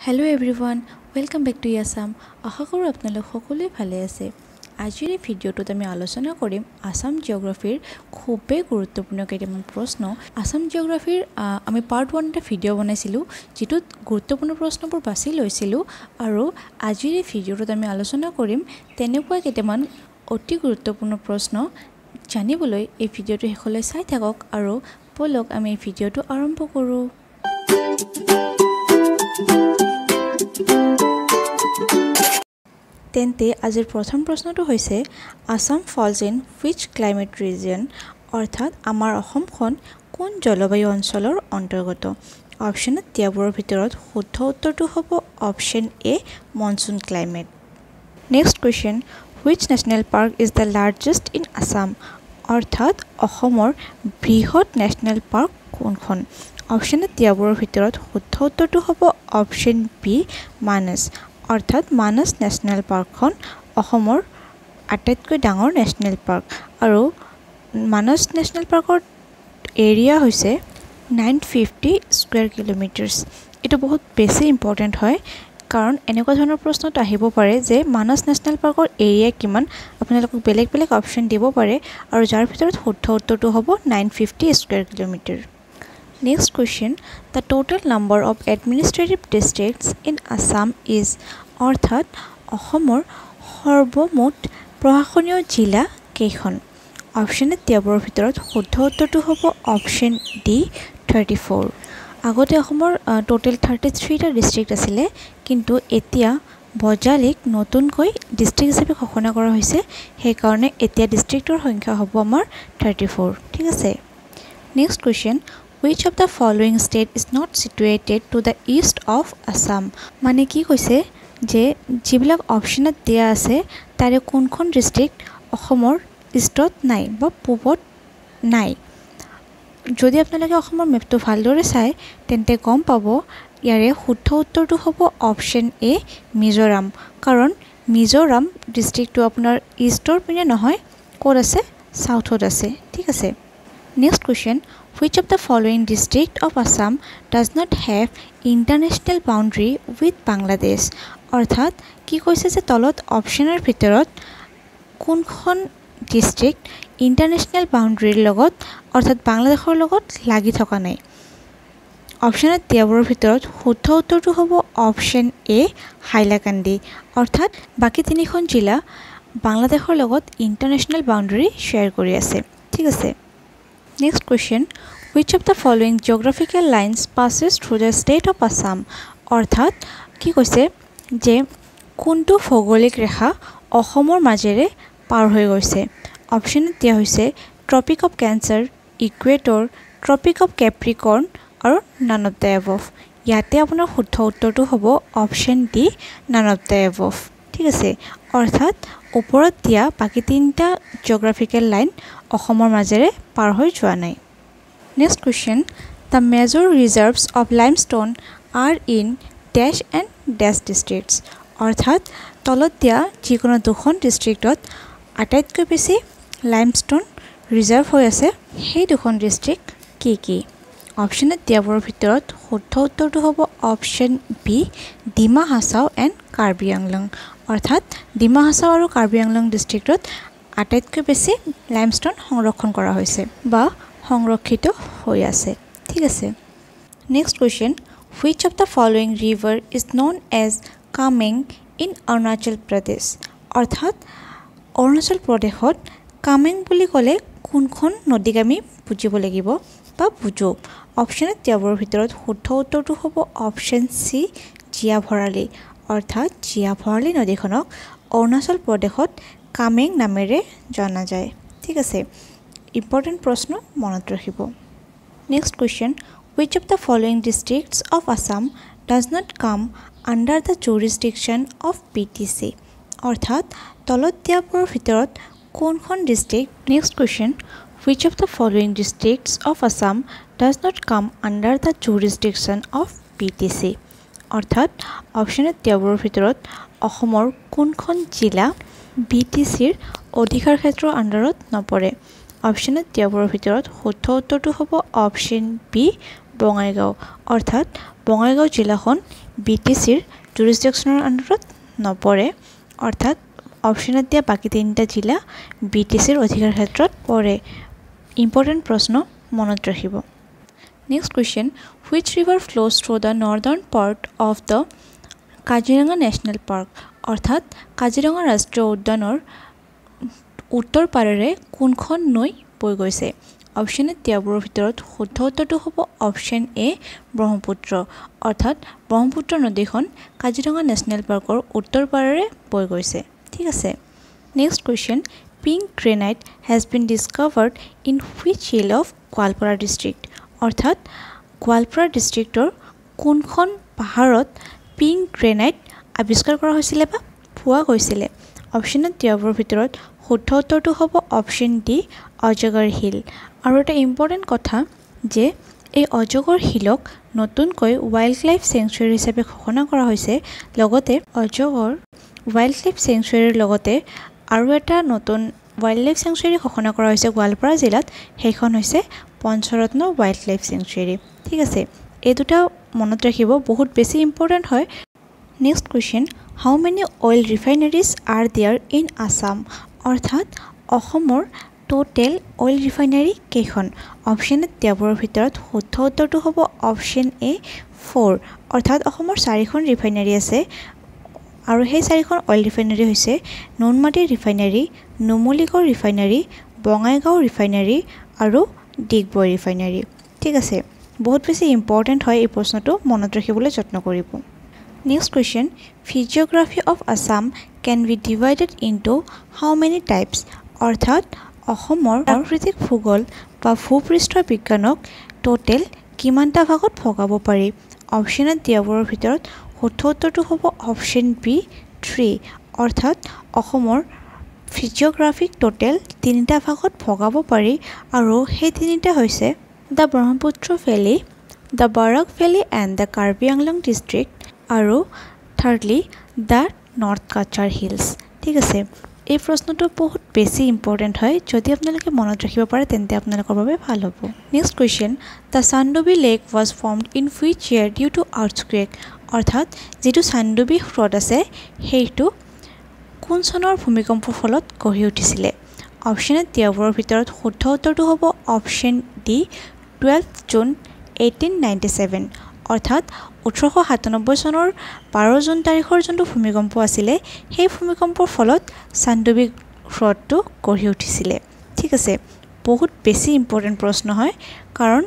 Hello' everyone welcome back to Assam আশা কৰোঁ আপোনালোক সকলোৱে ভালে আছে আজিৰ এই ভিডিঅ'টোত আমি আলোচনা কৰিম আছাম জিঅ'গ্ৰাফীৰ খুবেই গুৰুত্বপূৰ্ণ কেইটামান প্ৰশ্ন আছাম জিঅ'গ্ৰাফীৰ আমি পাৰ্ট 1 এটা ভিডিঅ' বনাইছিলোঁ যিটোত গুৰুত্বপূৰ্ণ প্ৰশ্নবোৰ বাছি লৈছিলোঁ আৰু আজিৰ এই ভিডিঅ'টোত আমি আলোচনা কৰিম তেনেকুৱা কেইটামান অতি গুৰুত্বপূৰ্ণ প্ৰশ্ন জানিবলৈ এই ভিডিঅ'টো শেষলৈ চাই থাকক আৰু বলক আমি এই ভিডিঅ'টো আৰম্ভ কৰোঁ তেন্তে আজিৰ প্ৰথম প্ৰশ্নটো হৈছে আছাম ফলছ ইন হুইচ ক্লাইমেট ৰিজন অৰ্থাৎ আমাৰ অসমখন কোন জলবায়ু অঞ্চলৰ অন্তৰ্গত অপশ্যনত দিয়াবোৰৰ ভিতৰত শুদ্ধ উত্তৰটো হ'ব option A monsoon climate next question which national park is the largest in Assam অৰ্থাৎ অসমৰ বৃহৎ নেশ্যনেল পাৰ্ক কোনখন অপশ্যনত দিয়াবোৰৰ ভিতৰত শুদ্ধ উত্তৰটো হ'ব অপশ্যন বি মানস অৰ্থাৎ মানস নেশ্যনেল পাৰ্কখন অসমৰ আটাইতকৈ ডাঙৰ নেশ্যনেল পাৰ্ক আৰু মানস নেশ্যনেল পাৰ্কৰ এৰিয়া হৈছে 950 স্কুৱেৰ কিলোমিটাৰ্ছ এইটো বহুত বেছি ইম্পৰ্টেণ্ট হয় কাৰণ এনেকুৱা ধৰণৰ প্ৰশ্নত আহিব পাৰে যে মানস নেশ্যনেল পাৰ্কৰ এৰিয়া কিমান আপোনালোকক বেলেগ বেলেগ অপশ্যন দিব পাৰে আৰু যাৰ ভিতৰত শুদ্ধ উত্তৰটো হ'ব 950 square kilometre Next question, the total number of administrative districts in Assam is অৰ্থাৎ অসমৰ সৰ্বমুঠ প্ৰশাসনীয় জিলা কেইখন অপশ্যনত দিয়াবোৰৰ ভিতৰত শুদ্ধ উত্তৰটো হ'ব অপশ্যন ডি 34 আগতে অসমৰ টোটেল 33টা ডিষ্ট্ৰিক্ট আছিলে কিন্তু এতিয়া বজালিক নতুনকৈ ডিষ্ট্ৰিক্ট হিচাপে ঘোষণা কৰা হৈছে সেইকাৰণে এতিয়া ডিষ্ট্ৰিক্টৰ সংখ্যা হ'ব আমাৰ 34 ঠিক আছে next question Which of the following state is not situated to the east of Assam? মানে কি কৈছে যে যিবিলাক অপশ্যনত দিয়া আছে তাৰে কোনখন ডিষ্ট্ৰিক্ট অসমৰ ইষ্টত নাই বা পূবত নাই যদি আপোনালোকে অসমৰ মেপটো ভালদৰে চাই তেন্তে গম পাব ইয়াৰে শুদ্ধ উত্তৰটো হ'ব অপশ্যন এ মিজোৰাম কাৰণ মিজোৰাম ডিষ্ট্ৰিক্টটো আপোনাৰ ইষ্টৰ পিনে নহয় ক'ত আছে সাউথত আছে ঠিক আছে next question Which of the following district of Assam does not have international boundary with Bangladesh? অৰ্থাৎ কি কৈছে যে তলত অপশ্যনৰ ভিতৰত কোনখন ডিষ্ট্ৰিক্ট ইণ্টাৰনেশ্যনেল বাউণ্ডাৰীৰ লগত অৰ্থাৎ বাংলাদেশৰ লগত লাগি থকা নাই অপশ্যনত দিয়াবোৰৰ ভিতৰত শুদ্ধ উত্তৰটো হ'ব অপশ্যন এ হাইলাকান্দি অৰ্থাৎ বাকী তিনিখন জিলা বাংলাদেশৰ লগত ইণ্টাৰনেশ্যনেল বাউণ্ডাৰী শ্বেয়াৰ কৰি আছে ঠিক আছে Next question, which of the following geographical lines passes through the state of Assam? অৰ্থাৎ কি কৈছে যে কোনটো ভৌগোলিক ৰেখা অসমৰ মাজেৰে পাৰ হৈ গৈছে অপশ্যনত দিয়া হৈছে tropic of cancer equator tropic of capricorn আৰু নান অফ দ্য এবভ ইয়াতে আপোনাৰ শুদ্ধ উত্তৰটো হ'ব option D none of the above ঠিক আছে অৰ্থাৎ ওপৰত দিয়া বাকী তিনিটা জিঅ'গ্ৰাফিকেল লাইন অসমৰ মাজেৰে পাৰ হৈ যোৱা নাই next question the major reserves of limestone are in dash and dash districts অৰ্থাৎ তলত দিয়া যিকোনো দুখন ডিষ্ট্ৰিক্টত আটাইতকৈ বেছি লাইমষ্টোন ৰিজাৰ্ভ হৈ আছে সেই দুখন ডিষ্ট্ৰিক্ট কি কি অপশ্যনত দিয়াবোৰৰ ভিতৰত শুদ্ধ উত্তৰটো হ'ব option B Dima Hasao and Karbi Anglong অৰ্থাৎ ডিমা হাছাও আৰু কাৰ্বি আংলং ডিষ্ট্ৰিক্টত আটাইতকৈ বেছি লাইমষ্টোন সংৰক্ষণ কৰা হৈছে বা সংৰক্ষিত হৈ আছে ঠিক আছে next question which of the following river is known as Kameng in Arunachal Pradesh অৰ্থাৎ অৰুণাচল প্ৰদেশত কামেং বুলি ক'লে কোনখন নদীক আমি বুজিব লাগিব বা বুজো অপশ্যনত দিয়াবোৰৰ ভিতৰত শুদ্ধ উত্তৰটো হ'ব অপশ্যন চি জীয়া ভৰালী অৰ্থাৎ জীয়া ভৰালী নদীখনক অৰুণাচল প্ৰদেশত কামেং নামেৰে জনা যায় ঠিক আছে ইম্পৰ্টেণ্ট প্ৰশ্ন মনত ৰাখিব next question which of the following districts of Assam does not come under the jurisdiction of PTC অৰ্থাৎ তলত দিয়াবোৰৰ ভিতৰত কোনখন district next question which of the following districts of Assam does not come under the jurisdiction of PTC অৰ্থাৎ অপশ্যনত দিয়াবোৰৰ ভিতৰত অসমৰ কোনখন জিলা BTCৰ অধিকাৰ ক্ষেত্ৰৰ আণ্ডাৰত নপৰে অপশ্যনত দিয়াবোৰৰ ভিতৰত শুদ্ধ উত্তৰটো হ'ব অপশ্যন বি বঙাইগাঁও অৰ্থাৎ বঙাইগাঁও জিলাখন BTCৰ জুৰিছডিকশ্যনৰ আণ্ডাৰত নপৰে অৰ্থাৎ অপশ্যনত দিয়া বাকী তিনিটা জিলা BTCৰ অধিকাৰ ক্ষেত্ৰত পৰে ইম্পৰ্টেণ্ট প্ৰশ্ন মনত ৰাখিব next question which river flows through the northern part of the Kaziranga national park অৰ্থাৎ কাজিৰঙা ৰাষ্ট্ৰীয় উদ্যানৰ উত্তৰ পাৰেৰে কোনখন নৈ বৈ গৈছে অপশ্যনত দিয়াবোৰৰ ভিতৰত শুদ্ধ উত্তৰটো হ'ব অপশ্যন এ ব্ৰহ্মপুত্ৰ অৰ্থাৎ ব্ৰহ্মপুত্ৰ নদীখন কাজিৰঙা নেশ্যনেল পাৰ্কৰ উত্তৰ পাৰেৰে বৈ গৈছে ঠিক আছে next question pink granite has been discovered in which hill of Goalpara district অৰ্থাৎ গোৱালপাৰা ডিষ্ট্ৰিক্টৰ কোনখন পাহাৰত পিংক গ্ৰেনাইট আৱিষ্কাৰ কৰা হৈছিলে বা পোৱা গৈছিলে অপশ্যনত দিয়াবোৰৰ ভিতৰত শুদ্ধ উত্তৰটো হ'ব অপশ্যন ডি অজগৰ হিল আৰু এটা ইম্পৰ্টেণ্ট কথা যে এই অজগৰ হিলক নতুনকৈ ৱাইল্ড লাইফ চেংচুৱেৰী হিচাপে ঘোষণা কৰা হৈছে লগতে অজগৰ ৱাইল্ড লাইফ চেংচুৱেৰীৰ লগতে আৰু এটা নতুন ৱাইল্ড লাইফ চেংচুৱেৰী ঘোষণা কৰা হৈছে গোৱালপাৰা জিলাত সেইখন হৈছে পঞ্চৰত্ন ৱাইল্ড লাইফ চেংচুৱেৰী ঠিক আছে এই দুটা মনত ৰাখিব বহুত বেছি ইম্পৰ্টেণ্ট হয় next question how many oil refineries are there in Assam অৰ্থাৎ অসমৰ টোটেল অইল ৰিফাইনাৰী কেইখন অপশ্যনত দিয়াবোৰৰ ভিতৰত শুদ্ধ উত্তৰটো হ'ব অপশ্যন এ 4 অৰ্থাৎ অসমৰ 4খন ৰিফাইনাৰী আছে আৰু সেই 4খন অইল ৰিফাইনাৰী হৈছে Noonmati refinery Numaligarh refinery Bongaigaon refinery আৰু ডিগবৈ ৰিফাইনাৰী ঠিক আছে বহুত বেছি ইম্পৰ্টেণ্ট হয় এই প্ৰশ্নটো মনত ৰাখিবলৈ যত্ন কৰিব next question physiography of Assam can be divided into how many types অৰ্থাৎ অসমৰ প্ৰাকৃতিক ভূগোল বা ভূপৃষ্ঠ বিজ্ঞানক টোটেল কিমানটা ভাগত ভগাব পাৰি অপশ্যনত দিয়াবোৰৰ ভিতৰত শুদ্ধ উত্তৰটো হ'ব অপশ্যন বি 3 অৰ্থাৎ অসমৰ ফিজিঅ'গ্ৰাফিক টোটেল 3টা ভাগত ভগাব পাৰি আৰু সেই 3টা হৈছে the Brahmaputra valley the Barak valley and the Karbi Anglong district আৰু thirdly the north Cachar hills ঠিক আছে এই প্ৰশ্নটো বহুত বেছি ইম্পৰ্টেণ্ট হয় যদি আপোনালোকে মনত ৰাখিব পাৰে তেন্তে আপোনালোকৰ বাবে ভাল হ'ব next question the Chandubi lake was formed in which year due to earthquake অৰ্থাৎ যিটো চান্দুবি হ্ৰদ আছে সেইটো কোন চনৰ ভূমিকম্পৰ ফলত গঢ়ি উঠিছিলে অপশ্যনত দিয়াবোৰৰ ভিতৰত শুদ্ধ উত্তৰটো হ'ব অপশ্যন ডি 12 জুন 1897 অৰ্থাৎ 1897 চনৰ 12 জুন তাৰিখৰ যোনটো ভূমিকম্প আছিলে সেই ভূমিকম্পৰ ফলত চান্দুবি হ্ৰদটো গঢ়ি উঠিছিলে ঠিক আছে বহুত বেছি ইম্পৰ্টেণ্ট প্ৰশ্ন হয় কাৰণ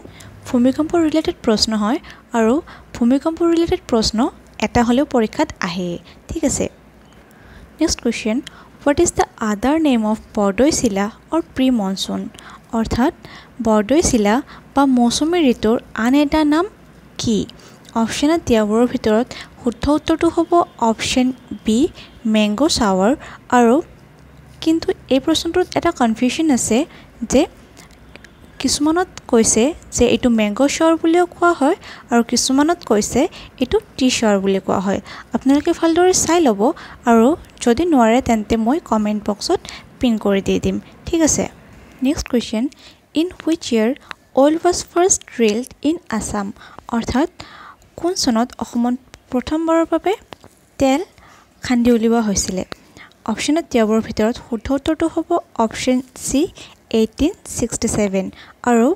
ভূমিকম্প ৰিলেটেড প্ৰশ্ন হয় আৰু ভূমিকম্প ৰিলেটেড প্ৰশ্ন এটা হ'লেও পৰীক্ষাত আহে ঠিক আছে next question what is the other name of Bordoisila or pre monsoon অৰ্থাৎ বৰদৈচিলা বা মৌচুমী ঋতুৰ আন এটা নাম কি অপশ্যনত দিয়াবোৰৰ ভিতৰত শুদ্ধ উত্তৰটো হ'ব অপশ্যন বি মেংগ' ছাৱাৰ আৰু কিন্তু এই প্ৰশ্নটোত এটা কনফিউশ্যন আছে যে কিছুমানত কৈছে যে এইটো মেংগ' শ্বাৱাৰ বুলিও কোৱা হয় আৰু কিছুমানত কৈছে এইটো টি শ্বাৱাৰ বুলি কোৱা হয় আপোনালোকে ভালদৰে চাই ল'ব আৰু যদি নোৱাৰে তেন্তে মই কমেণ্ট বক্সত পিন কৰি দি দিম ঠিক আছে next question in which year oil was first drilled in Assam অৰ্থাৎ কোন চনত অসমত প্ৰথমবাৰৰ বাবে তেল খান্দি উলিওৱা হৈছিলে অপশ্যনত দিয়াবোৰৰ ভিতৰত শুদ্ধ উত্তৰটো হ'ব অপশ্যন চি 1867 আৰু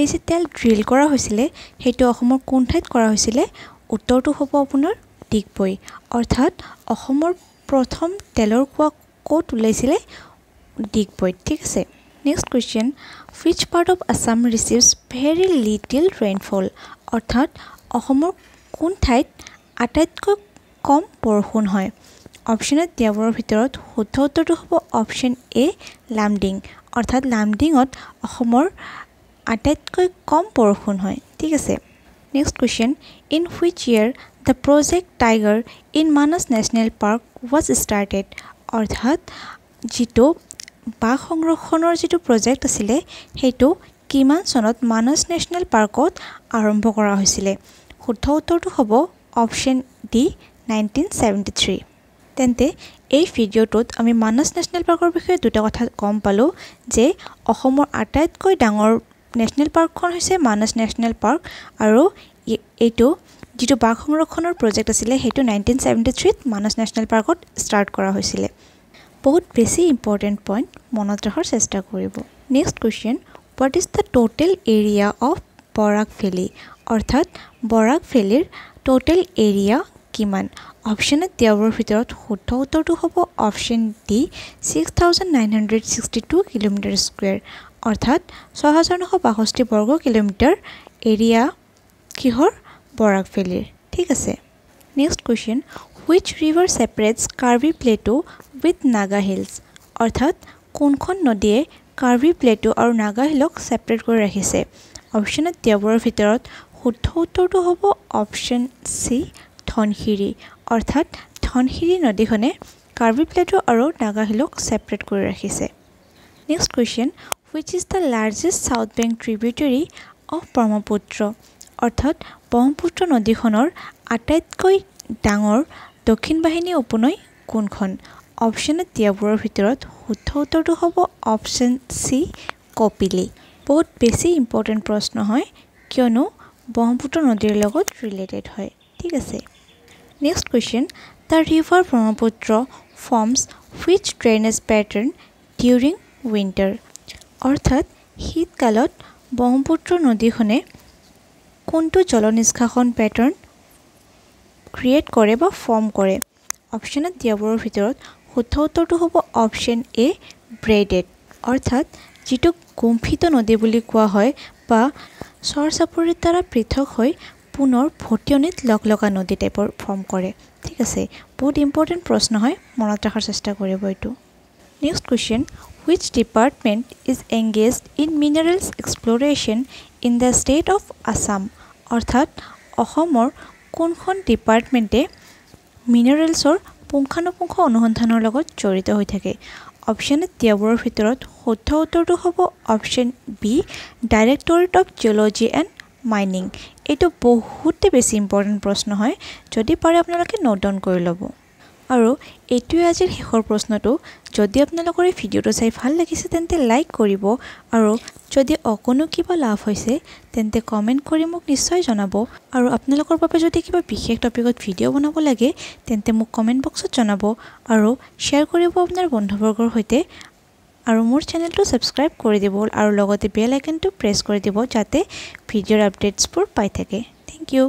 এই যে তেল ড্ৰিল কৰা হৈছিলে সেইটো অসমৰ কোন ঠাইত কৰা হৈছিলে উত্তৰটো হ'ব আপোনাৰ ডিগবৈ অৰ্থাৎ অসমৰ প্ৰথম তেলৰ কুঁৱা ক'ত ওলাইছিলে ডিগবৈত ঠিক আছে next question which part of Assam receives very little rainfall অৰ্থাৎ অসমৰ কোন ঠাইত আটাইতকৈ কম বৰষুণ হয় অপশ্যনত দিয়াবোৰৰ ভিতৰত শুদ্ধ উত্তৰটো হ'ব অপশ্যন এ লামডিং অৰ্থাৎ লামডিঙত অসমৰ আটাইতকৈ কম বৰষুণ হয় ঠিক আছে next question in which year the project tiger in Manas national park was started অৰ্থাৎ যিটো বাঘ সংৰক্ষণৰ যিটো প্ৰজেক্ট আছিলে সেইটো কিমান চনত মানস নেশ্যনেল পাৰ্কত আৰম্ভ কৰা হৈছিলে শুদ্ধ উত্তৰটো হ'ব অপশ্যন ডি 1973 তেন্তে এই ভিডিঅ'টোত আমি মানস নেশ্যনেল পাৰ্কৰ বিষয়ে দুটা কথা গম পালোঁ যে অসমৰ আটাইতকৈ ডাঙৰ নেশ্যনেল পাৰ্কখন হৈছে মানস নেশ্যনেল পাৰ্ক আৰু এইটো যিটো বাঘ সংৰক্ষণৰ প্ৰজেক্ট আছিলে সেইটো 1973ত মানস নেশ্যনেল পাৰ্কত ষ্টাৰ্ট কৰা হৈছিলে বহুত বেছি ইম্পৰ্টেণ্ট পইণ্ট মনত ৰখাৰ চেষ্টা কৰিব next question what is the total area of Barak valley অৰ্থাৎ বৰাক ভেলীৰ টোটেল এৰিয়া কিমান অপশ্যনত দিয়াবোৰৰ ভিতৰত শুদ্ধ উত্তৰটো হ'ব অপশ্যন ডি 6962 কিলোমিটাৰ স্কুৱেৰ অৰ্থাৎ 6962 বৰ্গ কিলোমিটাৰ এৰিয়া কিহৰ বৰাক ভেলীৰ ঠিক আছে next question which river separates Karbi plateau with Naga hills অৰ্থাৎ কোনখন নদীয়ে কাৰ্বি প্লেটো আৰু নাগা হিলক ছেপাৰেট কৰি ৰাখিছে অপশ্যনত দিয়াবোৰৰ ভিতৰত শুদ্ধ উত্তৰটো হ'ব অপশ্যন চি ধনশিৰি অৰ্থাৎ ধনশিৰি নদীখনে কাৰ্বি প্লেটো আৰু নাগা হিলক ছেপাৰেট কৰি ৰাখিছে next question which is the largest south bank tributary of Brahmaputra অৰ্থাৎ ব্ৰহ্মপুত্ৰ নদীখনৰ আটাইতকৈ ডাঙৰ দক্ষিণ বাহিনী উপনৈ কোনখন অপশ্যনত দিয়াবোৰৰ ভিতৰত শুদ্ধ উত্তৰটো হ'ব অপশ্যন চি কপিলি বহুত বেছি ইম্পৰ্টেণ্ট প্ৰশ্ন হয় কিয়নো ব্ৰহ্মপুত্ৰ নদীৰ লগত ৰিলেটেড হয় ঠিক আছে next question the river Brahmaputra forms which drainage pattern during winter অৰ্থাৎ শীতকালত ব্ৰহ্মপুত্ৰ নদীখনে কোনটো জলনিষ্কাশন পেটাৰ্ণ ক্ৰিয়েট কৰে বা ফৰ্ম কৰে অপশ্যনত দিয়াবোৰৰ ভিতৰত শুদ্ধ উত্তৰটো হ'ব অপশ্যন এ ব্ৰেডেড অৰ্থাৎ যিটো গুম্ফিত নদী বুলি কোৱা হয় বা চৰ চাপৰিৰ দ্বাৰা পৃথক হৈ পুনৰ ভটিয়নিত লগা নদী টাইপৰ ফৰ্ম কৰে ঠিক আছে বহুত ইম্পৰ্টেণ্ট প্ৰশ্ন হয় মনত ৰখাৰ চেষ্টা কৰিব এইটো next question which department is engaged in minerals exploration in the state of Assam অৰ্থাৎ অসমৰ কোনখন ডিপাৰ্টমেণ্টে মিনাৰেলছৰ পুংখানুপুংখ অনুসন্ধানৰ লগত জড়িত হৈ থাকে অপশ্যনত দিয়াবোৰৰ ভিতৰত শুদ্ধ উত্তৰটো হ'ব option B directorate of geology and mining এইটো বহুতে বেছি ইম্পৰ্টেণ্ট প্ৰশ্ন হয় যদি পাৰে আপোনালোকে নোট ডাউন কৰি ল'ব আৰু এইটোৱে আজিৰ শেষৰ প্ৰশ্নটো যদি আপোনালোকৰ এই ভিডিঅ'টো চাই ভাল লাগিছে তেন্তে লাইক কৰিব আৰু যদি অকণো কিবা লাভ হৈছে তেন্তে কমেণ্ট কৰি মোক নিশ্চয় জনাব আৰু আপোনালোকৰ বাবে যদি কিবা বিশেষ টপিকত ভিডিঅ' বনাব লাগে তেন্তে মোক কমেণ্ট বক্সত জনাব আৰু শ্বেয়াৰ কৰিব আপোনাৰ বন্ধুবৰ্গৰ সৈতে আৰু মোৰ চেনেলটো ছাবস্ক্ৰাইব কৰি দিব আৰু লগতে বেল আইকনটো প্ৰেছ কৰি দিব যাতে ভিডিঅ'ৰ আপডেটছবোৰ পাই থাকে থেংক ইউ